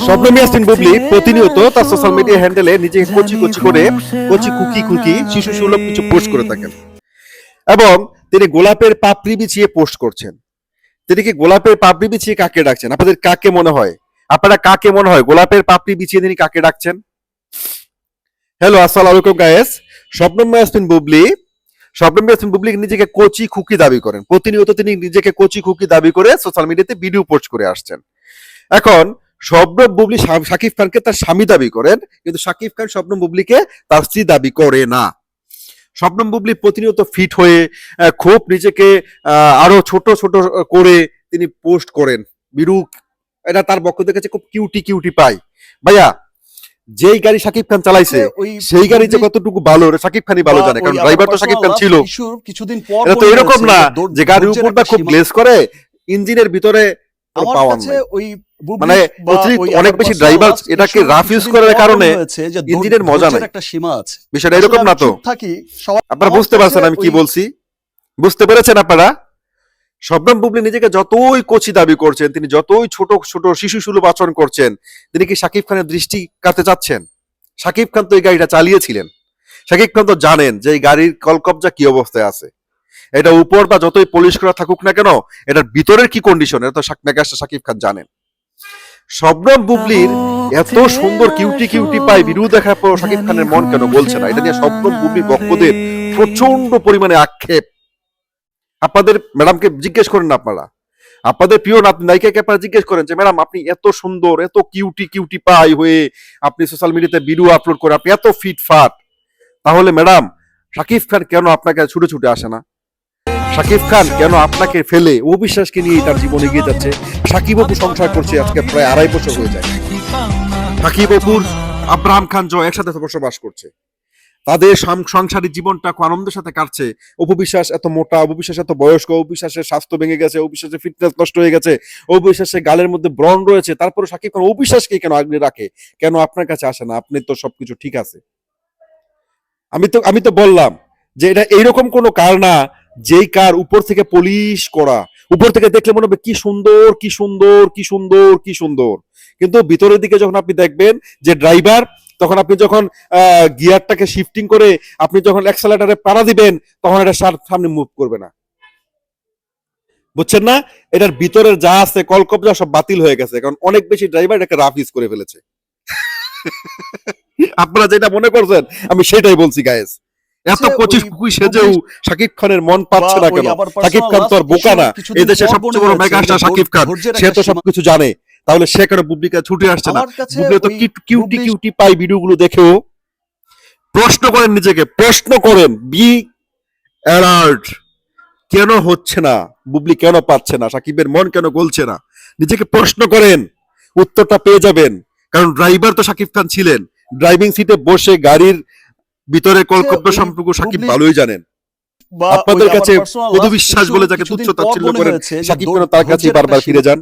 শবনম ইয়াসমিন বুবলি প্রতিনিয়ত তার social media হ্যান্ডেলে নিজেকে কচি কচি করে কুকি শিশু সুলভ কিছু পোস্ট করে থাকেন এবং তিনি গোলাপের পাপড়ি বিছিয়ে পোস্ট করছেন। তিনি কি গোলাপের পাপড়ি বিছিয়ে কাকে ডাকছেন? আপনাদের কাকে মনে হয়? আপনারা কাকে মনে হয় গোলাপের পাপড়ি বিছিয়ে তিনি কাকে ডাকছেন? হ্যালো, আসসালামু আলাইকুম গাইস। শবনম ইয়াসমিন বুবলি নিজেকে কচি খুকি দাবি করেন। প্রতিনিয়ত তিনি নিজেকে কচি খুকি দাবি করে সোশ্যাল মিডিয়াতে ভিডিও পোস্ট করে আসছেন। এখন শবনম বুবলি শাকিব খানকে তার স্বামী দাবি করেন, কিন্তু শাকিব খান শবনম বুবলিকে তার স্ত্রী দাবি করে না। শবনম বুবলি প্রতিনিয়ত ফিট হয়ে খুব নিজেকে আরো ছোট ছোট করে তিনি পোস্ট করেন ভিডিও। এটা তার বক্তব্যের কাছে খুব কিউটি পাই। ভাইয়া, যেই গাড়ি শাকিব খান চালাইছে সেই গাড়ি যে কতটুকু ভালো শাকিব খানই ভালো জানে, কারণ ড্রাইভার তো শাকিব খান ছিল। এটা তো এরকম না যে গাড়ির উপরটা খুব গ্লেজ করে ইঞ্জিনের ভিতরে পাওয়া যায়, মানে অনেক বেশি ড্রাইভার এটাকে রাফ ইউজ করার কারণে ইঞ্জিনের মজা নাই। একটা সীমা আছে, বিষয়টা এরকম না তো? আপনারা বুঝতে পারছেন আমি কি বলছি? বুঝতে পেরেছেন আপনারা? শবনম বুবলি নিজেকে যতই কচি দাবি করছেন, তিনি যতই ছোট ছোট শিশু সুলভ আচরণ করছেন, তিনি কি শাকিব খানের দৃষ্টি কাটতে চাচ্ছেন? শাকিব খান তো এই গাড়িটা চালিয়েছিলেন। শাকিব খান তো জানেন যে এই গাড়ির কলকবজা কি অবস্থায় আছে। এটা উপর বা যতই পলিশ করা থাকুক না কেন, এটার ভিতরের কি কন্ডিশন এটা তো শাকিব খান জানেন। শবনম বুবলির এত সুন্দর কিউটি পাই ভিডিও দেখার পর শাকিব খানের মন কেন বলছে না? এটা নিয়ে শবনম বুবলির ভক্তদের প্রচন্ড পরিমাণে আক্ষেপ। আপনাদের ম্যাডামকে জিজ্ঞেস করেন না, আপনারা আপনাদের প্রিয় নায়িকাকে আপনারা জিজ্ঞেস করেন যে ম্যাডাম আপনি এত সুন্দর এত কিউটি পাই হয়ে আপনি সোশ্যাল মিডিয়াতে ভিডিও আপলোড করে আপনি এত ফিটফাট, তাহলে ম্যাডাম শাকিব খান কেন আপনাকে ছুটে আসে না? শাকিব খান কেন আপনাকে ফেলে অবিশ্বাসকে নিয়ে তার জীবনে এগিয়ে যাচ্ছে? সাকিব অপু সংসার করছে আজকে প্রায় 2.5 বছর হয়ে যায়। সাকিব অপুর আব্রাহাম খান জয় একসাথে বসবাস করছে, তাদের সংসারিক জীবনটা খুব আনন্দের সাথে কাটছে। অপু বিশ্বাস এত মোটা, অপু বিশ্বাস এত বয়স্ক, অপু বিশ্বাসের স্বাস্থ্য ভেঙে গেছে, অপু বিশ্বাসের ফিটনেস নষ্ট হয়ে গেছে, অপু বিশ্বাসের গালের মধ্যে ব্রণ রয়েছে, তারপরে শাকিব খান অপু বিশ্বাসকে কেন আগলে রাখে? কেন আপনার কাছে আসে না? আপনি তো সবকিছু ঠিক আছে। আমি তো বললাম যে এটা এইরকম কোনো কার না যেই কার উপর থেকে পলিশ করা, উপর থেকে দেখলে মনে হবে কি সুন্দর, কিন্তু ভিতরের দিকে যখন আপনি দেখবেন যে ড্রাইভার, তখন আপনি যখন গিয়ারটাকে শিফটিং করে আপনি যখন অ্যাক্সেলারেটরে পাড়া দিবেন, তখন এটা সামনে মুভ করবে না। বুঝছেন না? এটার ভিতরের যা আছে কলকবজা সব বাতিল হয়ে গেছে, কারণ অনেক বেশি ড্রাইভার এটাকে রাফ ইউজ করে ফেলেছে। আপনারা যেটা মনে করছেন আমি সেটাই বলছি গাইস। এত পঁচিশ কুকুই সেজেও শাকিব খানের মন পাচ্ছে না কেন? শাকিব খান তো আর বোকা না, এই দেশের সবচেয়ে বড় মেগাস্টার শাকিব খান, সে তো সবকিছু জানে। তাহলে সে কেন বুবলিকে ছুটে আসছে না? বুবলি তো কিউটি পাই ভিডিওগুলো দেখেও প্রশ্ন করেন, নিজেকে প্রশ্ন করেন, বি অ্যালার্ট। কেন হচ্ছে না? বুবলি কেন পাচ্ছে না? শাকিবের মন কেন গলছে না? নিজেকে প্রশ্ন করেন, উত্তরটা পেয়ে যাবেন। কারণ ড্রাইভার তো শাকিব খান ছিলেন, ড্রাইভিং সিটে বসে গাড়ির ভিতরে কলকব্য সম্পর্ক শাকিব ভালোই জানেন। আপনাদের কাছে মধু বিশ্বাস বলে যাকে তুচ্ছ তাচ্ছিল্য করেন, শাকিব কেন তার কাছে বারবার ফিরে যান?